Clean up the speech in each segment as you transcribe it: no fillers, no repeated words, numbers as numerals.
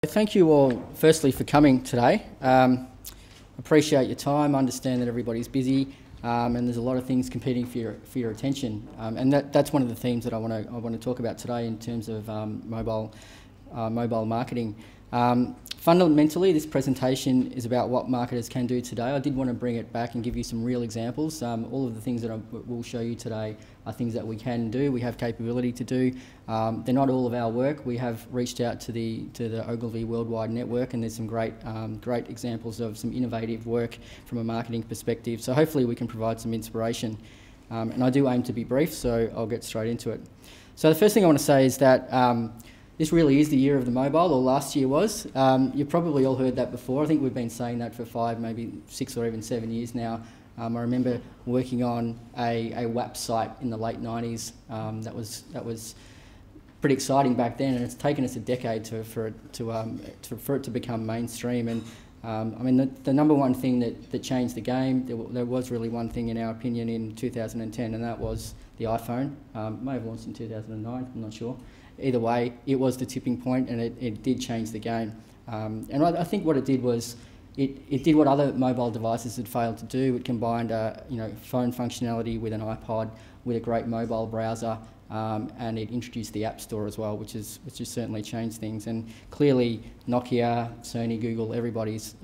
Thank you all, firstly, for coming today. Appreciate your time. Understand that everybody's busy, and there's a lot of things competing for your attention. And that's one of the themes that I want to talk about today in terms of mobile marketing. Fundamentally, this presentation is about what marketers can do today. I did want to bring it back and give you some real examples. All of the things that I will show you today are things that we can do, we have capability to do. They're not all of our work. We have reached out to the Ogilvy Worldwide Network, and there's some great examples of some innovative work from a marketing perspective. So hopefully we can provide some inspiration. And I do aim to be brief, so I'll get straight into it. So the first thing I want to say is that this really is the year of the mobile, or last year was. You've probably all heard that before. I think we've been saying that for 5, maybe 6 or even 7 years now. I remember working on a WAP site in the late 90s. That was pretty exciting back then, and it's taken us a decade for it to become mainstream. And I mean, the number one thing that changed the game, there was really one thing in our opinion in 2010, and that was the iPhone. May have launched in 2009, I'm not sure. Either way, it was the tipping point, and it did change the game. And I think what it did was it did what other mobile devices had failed to do. It combined phone functionality with an iPod, with a great mobile browser, and it introduced the App Store as well, which has certainly changed things. And clearly, Nokia, Sony, Google, everybody's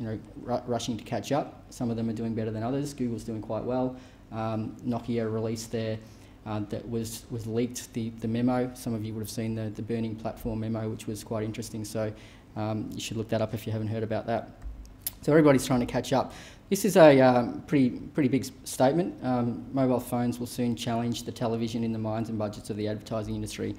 rushing to catch up. Some of them are doing better than others. Google's doing quite well. Nokia released their that was leaked, the memo. Some of you would have seen the burning platform memo, which was quite interesting. So you should look that up if you haven't heard about that. So everybody's trying to catch up. This is a pretty big statement. Mobile phones will soon challenge the television in the minds and budgets of the advertising industry.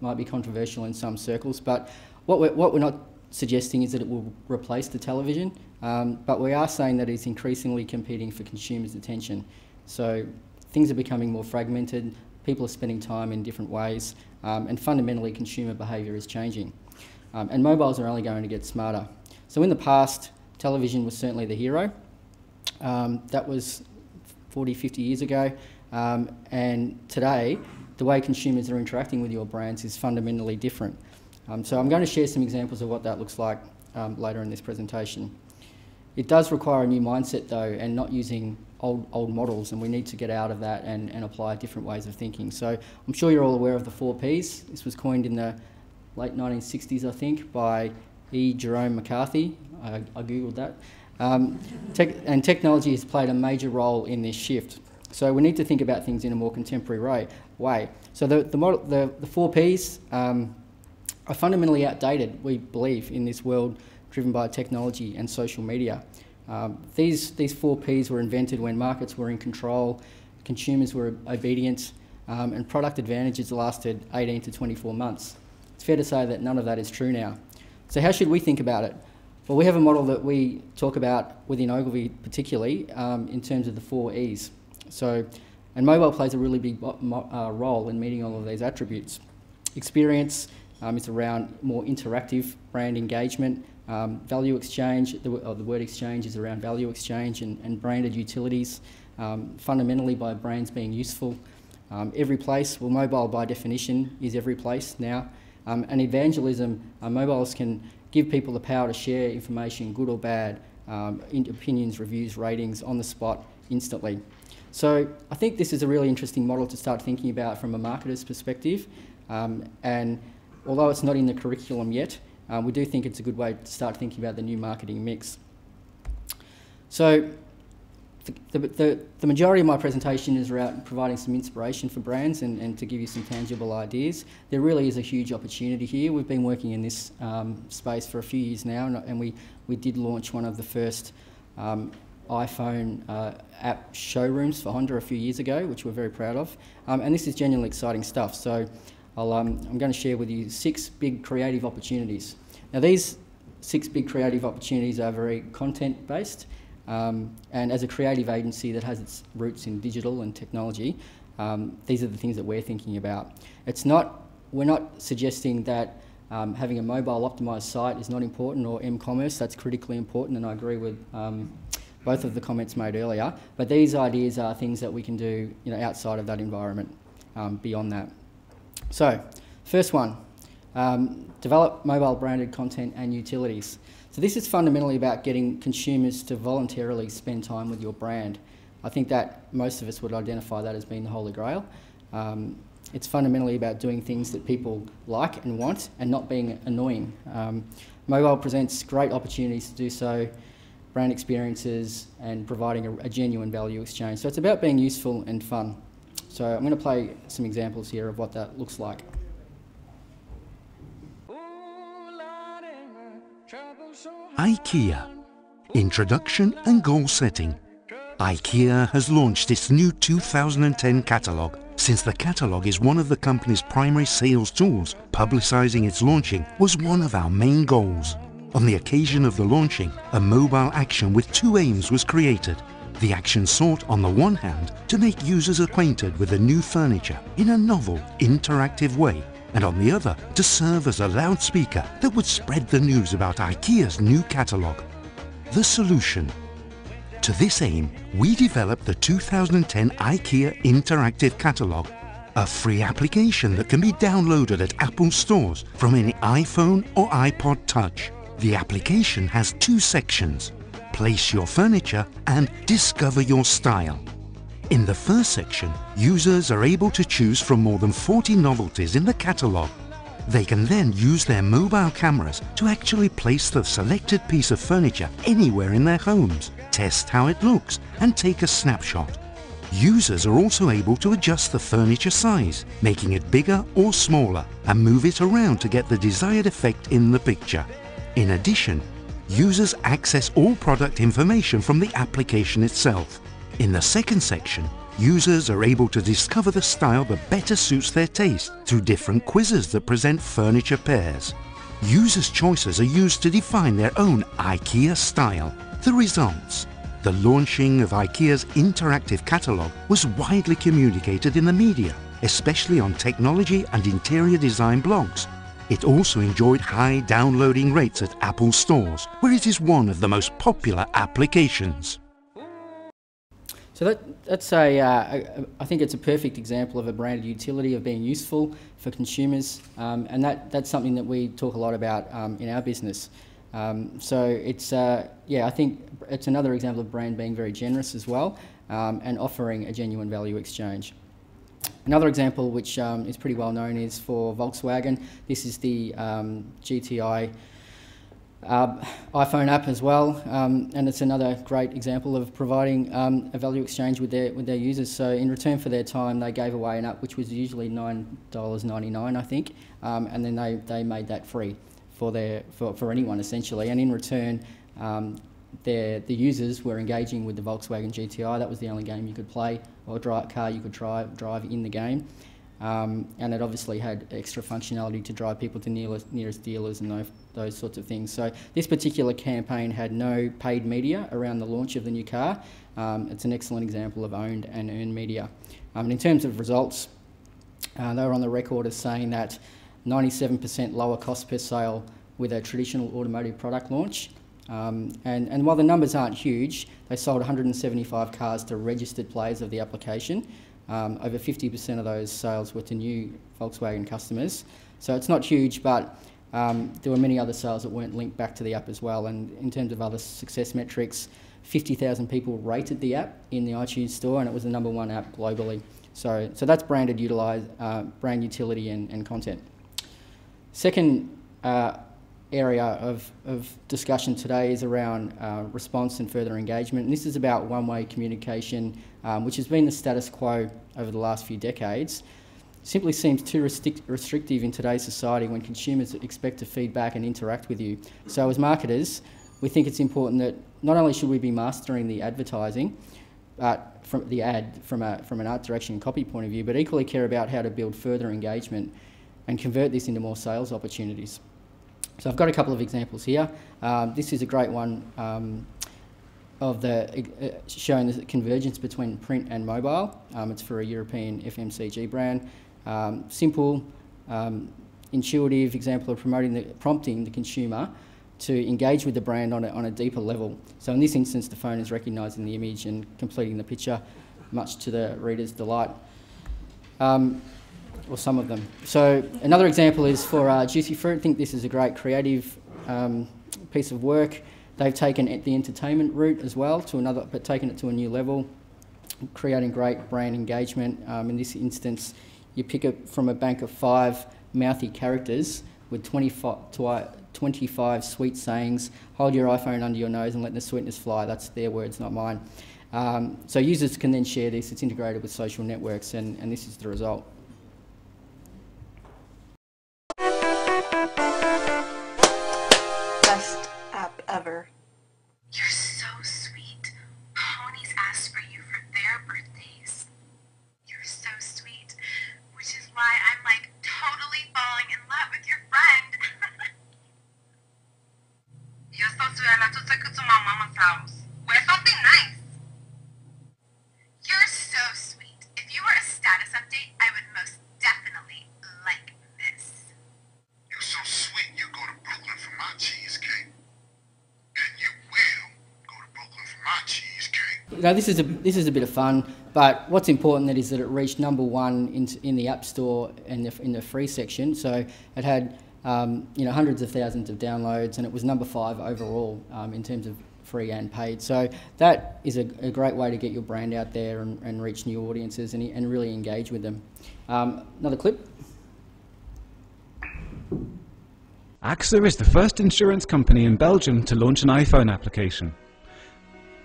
Might be controversial in some circles, but what we're not suggesting is that it will replace the television, but we are saying that it's increasingly competing for consumers' attention. So things are becoming more fragmented, people are spending time in different ways, and fundamentally consumer behaviour is changing. And mobiles are only going to get smarter. So in the past, television was certainly the hero. That was 40, 50 years ago. And today, the way consumers are interacting with your brands is fundamentally different. So I'm going to share some examples of what that looks like later in this presentation. It does require a new mindset though, and not using old models, and we need to get out of that and apply different ways of thinking. So I'm sure you're all aware of the 4 Ps. This was coined in the late 1960s, I think, by E. Jerome McCarthy. I googled that. And technology has played a major role in this shift. So we need to think about things in a more contemporary way. So the 4 Ps are fundamentally outdated, we believe, in this world driven by technology and social media. These 4 Ps were invented when markets were in control, consumers were obedient, and product advantages lasted 18 to 24 months. It's fair to say that none of that is true now. So how should we think about it? Well, we have a model that we talk about within Ogilvy particularly in terms of the 4 Es. So, and mobile plays a really big role in meeting all of these attributes. Experience is around more interactive brand engagement. Value exchange, the word exchange is around value exchange and branded utilities, fundamentally by brands being useful. Every place, well, mobile by definition is every place now. And evangelism, mobiles can give people the power to share information, good or bad, opinions, reviews, ratings, on the spot, instantly. So I think this is a really interesting model to start thinking about from a marketer's perspective. And although it's not in the curriculum yet, we do think it's a good way to start thinking about the new marketing mix. So the majority of my presentation is around providing some inspiration for brands and to give you some tangible ideas. There really is a huge opportunity here. We've been working in this space for a few years now, and we did launch one of the first iPhone app showrooms for Honda a few years ago, which we're very proud of. And this is genuinely exciting stuff. So I'm going to share with you 6 big creative opportunities. Now these 6 big creative opportunities are very content-based, and as a creative agency that has its roots in digital and technology, these are the things that we're thinking about. We're not suggesting that having a mobile optimised site is not important, or m-commerce. That's critically important, and I agree with both of the comments made earlier. But these ideas are things that we can do, outside of that environment, beyond that. So, first one, Develop mobile branded content and utilities. So this is fundamentally about getting consumers to voluntarily spend time with your brand. I think that most of us would identify that as being the Holy Grail. It's fundamentally about doing things that people like and want and not being annoying. Mobile presents great opportunities to do so, brand experiences and providing a genuine value exchange. So it's about being useful and fun. So I'm going to play some examples here of what that looks like. IKEA. Introduction and goal setting. IKEA has launched its new 2010 catalogue. Since the catalogue is one of the company's primary sales tools, publicising its launching was one of our main goals. On the occasion of the launching, a mobile action with two aims was created. The action sought, on the one hand, to make users acquainted with the new furniture in a novel, interactive way, and on the other, to serve as a loudspeaker that would spread the news about IKEA's new catalogue. The solution. To this aim, we developed the 2010 IKEA Interactive Catalogue, a free application that can be downloaded at Apple stores from any iPhone or iPod Touch. The application has two sections: Place Your Furniture and Discover Your Style. In the first section, users are able to choose from more than 40 novelties in the catalogue. They can then use their mobile cameras to actually place the selected piece of furniture anywhere in their homes, test how it looks, and take a snapshot. Users are also able to adjust the furniture size, making it bigger or smaller, and move it around to get the desired effect in the picture. In addition, users access all product information from the application itself. In the second section, users are able to discover the style that better suits their taste through different quizzes that present furniture pairs. Users' choices are used to define their own IKEA style. The results. The launching of IKEA's interactive catalogue was widely communicated in the media, especially on technology and interior design blogs. It also enjoyed high downloading rates at Apple stores, where it is one of the most popular applications. So that's I think it's a perfect example of a branded utility of being useful for consumers, and that's something that we talk a lot about in our business. So it's I think it's another example of brand being very generous as well, and offering a genuine value exchange. Another example which is pretty well known is for Volkswagen. This is the GTI iPhone app as well, and it's another great example of providing a value exchange with their users. So in return for their time, they gave away an app which was usually $9.99, I think, and then they made that free for anyone essentially. And in return, the users were engaging with the Volkswagen GTI. That was the only game you could play or car you could drive in the game. And it obviously had extra functionality to drive people to nearest dealers and those sorts of things. So this particular campaign had no paid media around the launch of the new car. It's an excellent example of owned and earned media. In terms of results, they were on the record as saying that 97% lower cost per sale with a traditional automotive product launch. And while the numbers aren't huge, they sold 175 cars to registered players of the application. Over 50% of those sales were to new Volkswagen customers. So it's not huge, but there were many other sales that weren't linked back to the app as well. And in terms of other success metrics, 50,000 people rated the app in the iTunes store, and it was the #1 app globally. So that's brand utility and content. Second area of discussion today is around response and further engagement. And this is about one-way communication, which has been the status quo over the last few decades. Simply seems too restrictive in today's society when consumers expect to feedback and interact with you. So as marketers, we think it's important that not only should we be mastering the advertising, from an art direction and copy point of view, but equally care about how to build further engagement and convert this into more sales opportunities. So I've got a couple of examples here. This is a great one of showing the convergence between print and mobile. It's for a European FMCG brand. Simple, intuitive example of prompting the consumer to engage with the brand on a deeper level. So in this instance, the phone is recognising the image and completing the picture, much to the reader's delight. or some of them. So another example is for Juicy Fruit. I think this is a great creative piece of work. They've taken the entertainment route as well to another, but taken it to a new level, creating great brand engagement. In this instance, you pick it from a bank of 5 mouthy characters with 25 sweet sayings. Hold your iPhone under your nose and let the sweetness fly. That's their words, not mine. So users can then share this. It's integrated with social networks, and this is the result. Best app ever. You're so sweet. Ponies asked for you for their birthdays. You're so sweet, which is why I'm like totally falling in love with your friend. You're so sweet. I'd like to take you to my mama's house. Wear something nice. You're so sweet. If you were a status update, I would most definitely like this. You're so sweet, you go to Brooklyn for my cheesecake. And you will go to Brooklyn for my cheesecake. You know, this is a bit of fun, but what's important is that it reached #1 in the App Store and in the free section. So it had hundreds of thousands of downloads, and it was #5 overall in terms of free and paid. So that is a great way to get your brand out there and reach new audiences and really engage with them. Another clip. AXA is the first insurance company in Belgium to launch an iPhone application.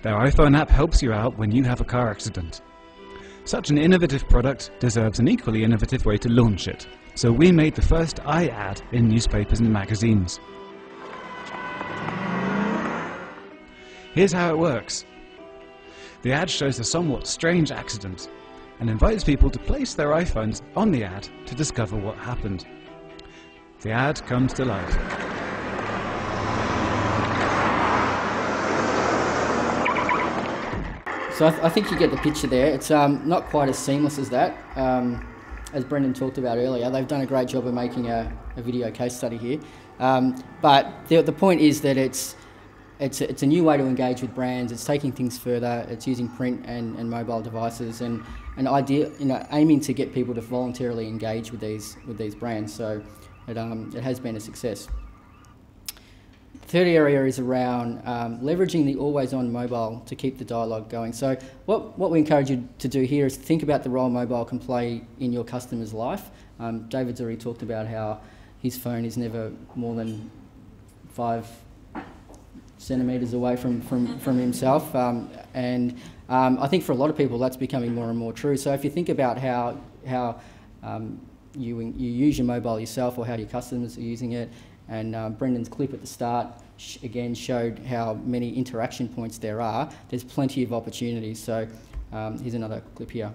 Their iPhone app helps you out when you have a car accident. Such an innovative product deserves an equally innovative way to launch it, so we made the first iAd in newspapers and magazines. Here's how it works. The ad shows a somewhat strange accident and invites people to place their iPhones on the ad to discover what happened. The ad comes to life. So I think you get the picture there. It's not quite as seamless as that. As Brendan talked about earlier, they've done a great job of making a video case study here. But the point is that it's a new way to engage with brands. It's taking things further. It's using print and mobile devices and aiming to get people to voluntarily engage with these brands. So it has been a success. The third area is around leveraging the always-on mobile to keep the dialogue going. So what we encourage you to do here is think about the role mobile can play in your customer's life. David's already talked about how his phone is never more than 5 centimetres away from himself, and I think for a lot of people that's becoming more and more true. So if you think about how you use your mobile yourself or how your customers are using it, and Brendan's clip at the start again showed how many interaction points there are. There's plenty of opportunities. So here's another clip here.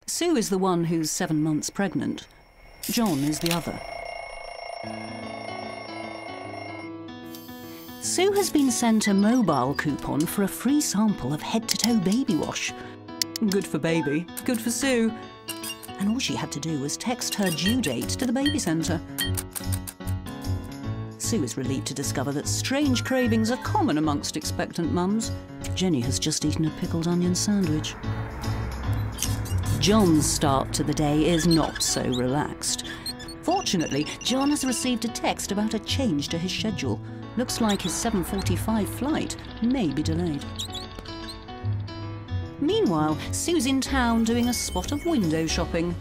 Sue is the one who's 7 months pregnant. John is the other. Sue has been sent a mobile coupon for a free sample of head-to-toe baby wash. Good for baby, good for Sue. And all she had to do was text her due date to the baby centre. Sue is relieved to discover that strange cravings are common amongst expectant mums. Jenny has just eaten a pickled onion sandwich. John's start to the day is not so relaxed. Fortunately, John has received a text about a change to his schedule. Looks like his 7:45 flight may be delayed. Meanwhile, Sue's in town doing a spot of window shopping.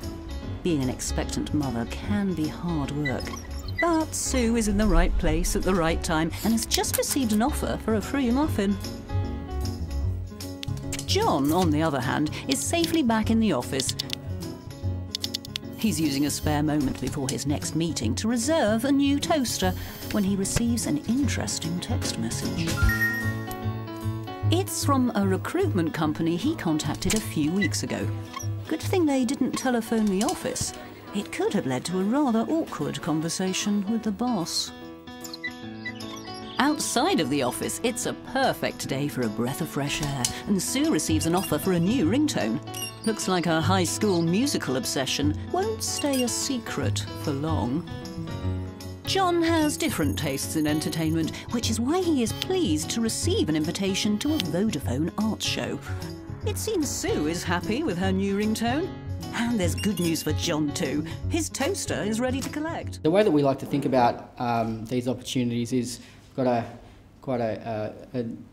Being an expectant mother can be hard work. But Sue is in the right place at the right time and has just received an offer for a free muffin. John, on the other hand, is safely back in the office. He's using a spare moment before his next meeting to reserve a new toaster when he receives an interesting text message. It's from a recruitment company he contacted a few weeks ago. Good thing they didn't telephone the office. It could have led to a rather awkward conversation with the boss. Outside of the office, it's a perfect day for a breath of fresh air, and Sue receives an offer for a new ringtone. Looks like her high school musical obsession won't stay a secret for long. John has different tastes in entertainment, which is why he is pleased to receive an invitation to a Vodafone art show. It seems Sue is happy with her new ringtone. And there's good news for John too. His toaster is ready to collect. The way that we like to think about these opportunities is got quite an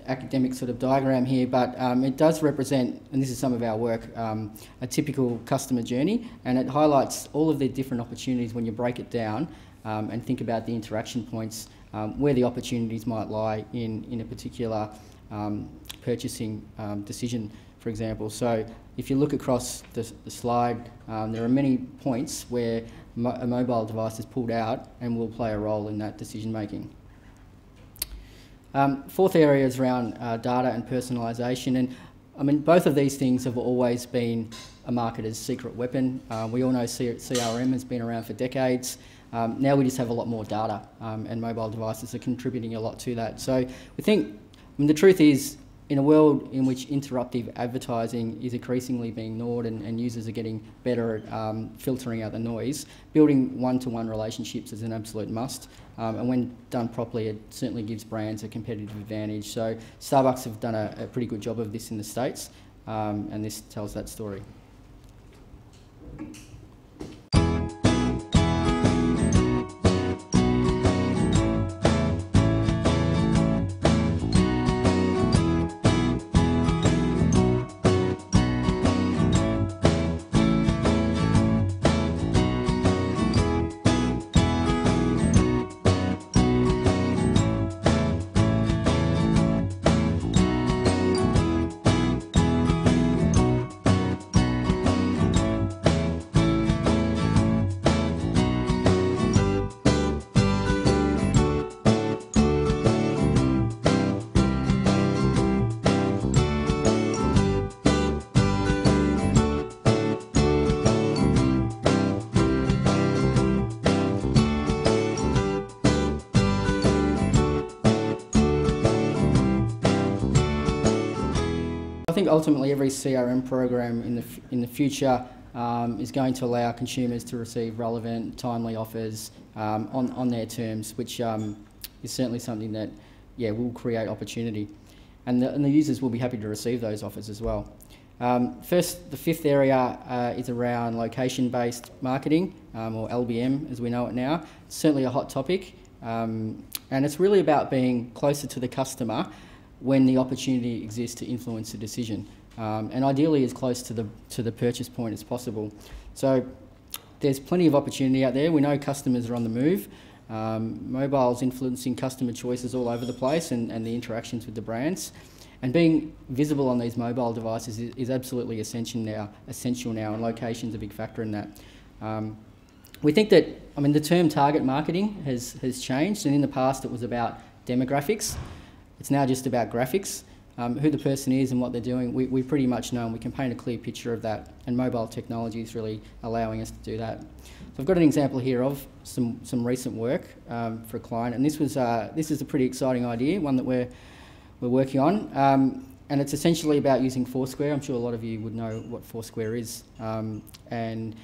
academic sort of diagram here, but it does represent, and this is some of our work, a typical customer journey, and it highlights all of the different opportunities when you break it down and think about the interaction points, where the opportunities might lie in a particular purchasing decision, for example. So if you look across the slide, there are many points where a mobile device is pulled out and will play a role in that decision making. Fourth area is around data and personalisation, and I mean both of these things have always been a marketer's secret weapon. We all know CRM has been around for decades. Now we just have a lot more data, and mobile devices are contributing a lot to that. So we think, I mean, the truth is, in a world in which interruptive advertising is increasingly being ignored and users are getting better at filtering out the noise, building one-to-one relationships is an absolute must. And when done properly, it certainly gives brands a competitive advantage. So Starbucks have done a pretty good job of this in the States, and this tells that story. I think ultimately every CRM program in the future is going to allow consumers to receive relevant, timely offers on their terms, which is certainly something that will create opportunity, and the users will be happy to receive those offers as well. First, the fifth area is around location-based marketing, or LBM as we know it now. It's certainly a hot topic, and it's really about being closer to the customer when the opportunity exists to influence the decision, and ideally as close to the purchase point as possible. So there's plenty of opportunity out there. We know customers are on the move. Mobile's influencing customer choices all over the place and the interactions with the brands. And being visible on these mobile devices is absolutely essential now, and location's a big factor in that. We think that, I mean, the term target marketing has changed, and in the past it was about demographics. It's now just about graphics, who the person is and what they're doing. We pretty much know, and we can paint a clear picture of that, and mobile technology is really allowing us to do that. So I've got an example here of some recent work for a client, and this is a pretty exciting idea, one that we're working on, and it's essentially about using Foursquare. I'm sure a lot of you would know what Foursquare is, and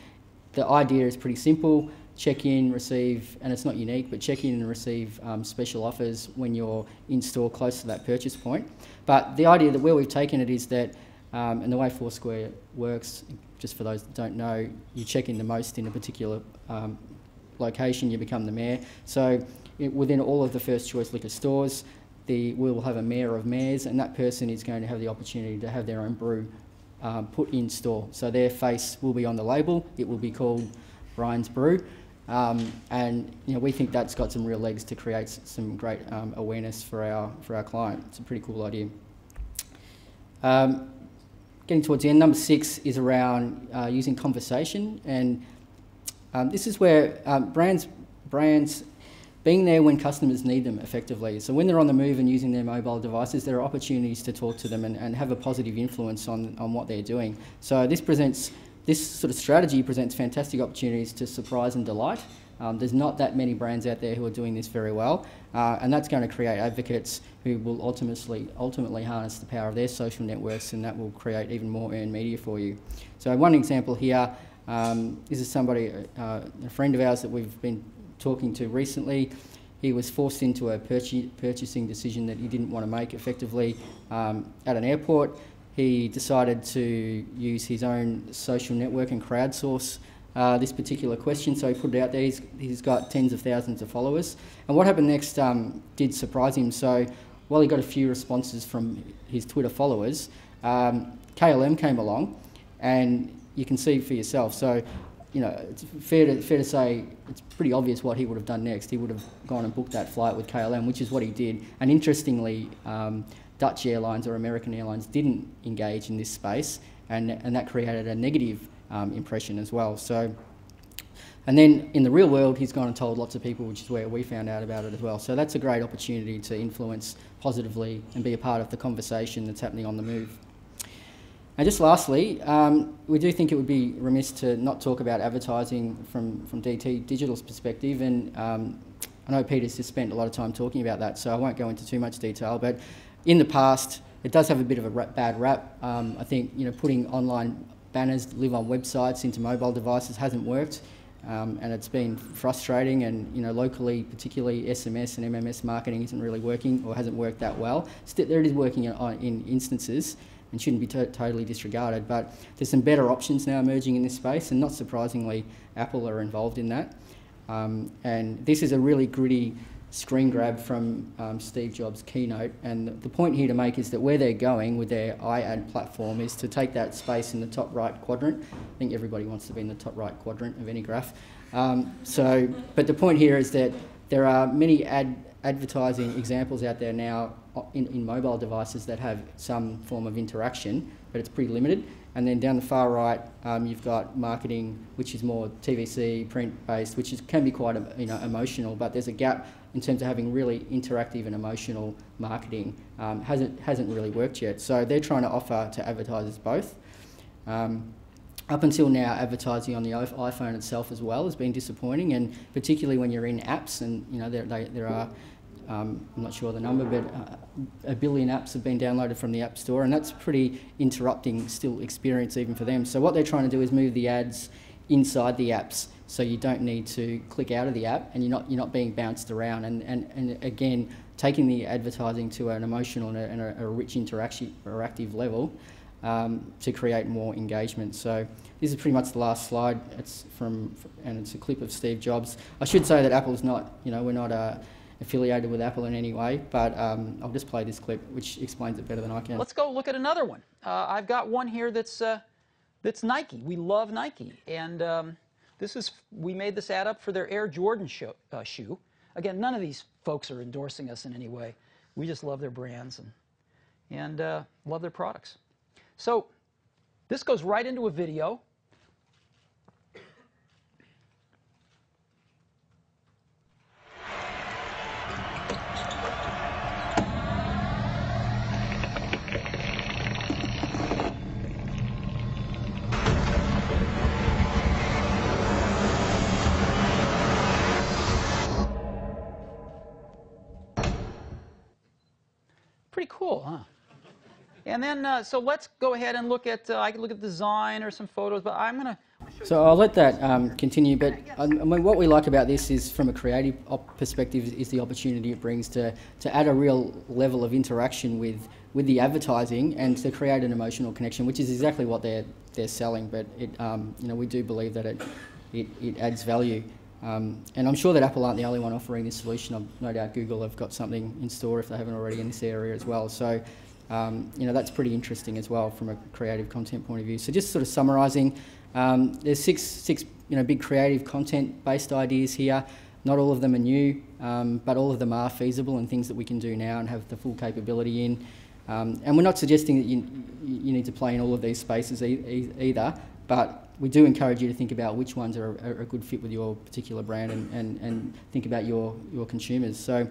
the idea is pretty simple. Check in, receive, and it's not unique, but check in and receive special offers when you're in store close to that purchase point. But the idea that where we've taken it is that, and the way Foursquare works, just for those that don't know, you check in the most in a particular location, you become the mayor. So within all of the first choice liquor stores, we will have a mayor of mayors, and that person is going to have the opportunity to have their own brew put in store. So their face will be on the label. It will be called Brian's Brew. And we think that's got some real legs to create some great awareness for our client. It's a pretty cool idea. Getting towards the end, number 6 is around using conversation, and this is where brands being there when customers need them effectively. So when they're on the move and using their mobile devices, there are opportunities to talk to them and have a positive influence on what they're doing. So this sort of strategy presents fantastic opportunities to surprise and delight. There's not that many brands out there who are doing this very well, and that's going to create advocates who will ultimately harness the power of their social networks, and that will create even more earned media for you. So one example here, this is somebody, a friend of ours that we've been talking to recently. He was forced into a purchasing decision that he didn't want to make effectively at an airport. he decided to use his own social network and crowdsource this particular question, so he put it out there. He's got tens of thousands of followers. And what happened next did surprise him. So while he got a few responses from his Twitter followers, KLM came along, and you can see for yourself. So, you know, it's fair to say it's pretty obvious what he would have done next. He would have gone and booked that flight with KLM, which is what he did. And interestingly, Dutch Airlines or American Airlines didn't engage in this space, and that created a negative impression as well. So, and then in the real world, he's gone and told lots of people, which is where we found out about it as well. So that's a great opportunity to influence positively and be a part of the conversation that's happening on the move. And just lastly, we do think it would be remiss to not talk about advertising from DTDigital's perspective, and I know Peter's just spent a lot of time talking about that, so I won't go into too much detail, but in the past, it does have a bit of a bad rap. I think, you know, putting online banners that live on websites into mobile devices hasn't worked, and it's been frustrating, and, you know, locally, particularly SMS and MMS marketing isn't really working, or hasn't worked that well. Still, it is working in instances, and shouldn't be totally disregarded, but there's some better options now emerging in this space, and not surprisingly, Apple are involved in that. And this is a really gritty screen grab from Steve Jobs' keynote, and the point here to make is that where they're going with their iAd platform is to take that space in the top right quadrant. I think everybody wants to be in the top right quadrant of any graph. But the point here is that there are many advertising examples out there now in mobile devices that have some form of interaction, but it's pretty limited. And then down the far right, you've got marketing, which is more TVC, print-based, which can be quite emotional, but there's a gap in terms of having really interactive and emotional marketing. Hasn't really worked yet. So they're trying to offer to advertisers both. Up until now, advertising on the iPhone itself as well has been disappointing, and particularly when you're in apps, and, you know, there are, I'm not sure the number, but 1 billion apps have been downloaded from the App Store, and that's pretty interrupting still experience even for them. So what they're trying to do is move the ads inside the apps, so you don't need to click out of the app, and you're not being bounced around, and again, taking the advertising to an emotional and a rich interactive level to create more engagement. So this is pretty much the last slide. It's and it's a clip of Steve Jobs. I should say that Apple's not, you know, we're not affiliated with Apple in any way, but I'll just play this clip, which explains it better than I can. Let's go look at another one. I've got one here that's Nike. We love Nike, and we made this ad up for their Air Jordan shoe. Again, none of these folks are endorsing us in any way. We just love their brands and love their products. So this goes right into a video. Pretty cool, huh? And then, so let's go ahead and look at, I can look at design or some photos, but I'm going to... So I'll let that continue, but I mean, what we like about this is, from a creative perspective, is the opportunity it brings to add a real level of interaction with the advertising, and to create an emotional connection, which is exactly what they're selling. But it, you know, we do believe that it adds value. And I'm sure that Apple aren't the only one offering this solution. No doubt Google have got something in store if they haven't already in this area as well. So, you know, that's pretty interesting as well from a creative content point of view. So just sort of summarising, there's six big creative content-based ideas here. Not all of them are new, but all of them are feasible and things that we can do now and have the full capability in. And we're not suggesting that you need to play in all of these spaces either, but we do encourage you to think about which ones are a good fit with your particular brand, and think about your consumers. So,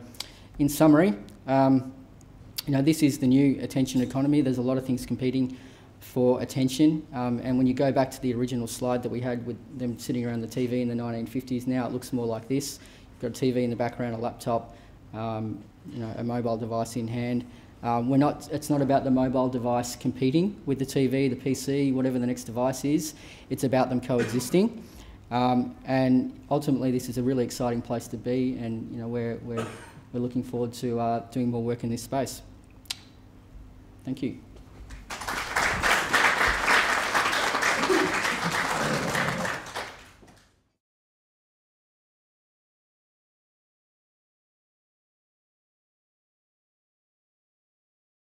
in summary, you know, this is the new attention economy. There's a lot of things competing for attention, and when you go back to the original slide that we had with them sitting around the TV in the 1950s, now it looks more like this. You've got a TV in the background, a laptop, you know, a mobile device in hand. It's not about the mobile device competing with the TV, the PC, whatever the next device is. It's about them coexisting. And ultimately, this is a really exciting place to be, and, you know, we're looking forward to doing more work in this space. Thank you.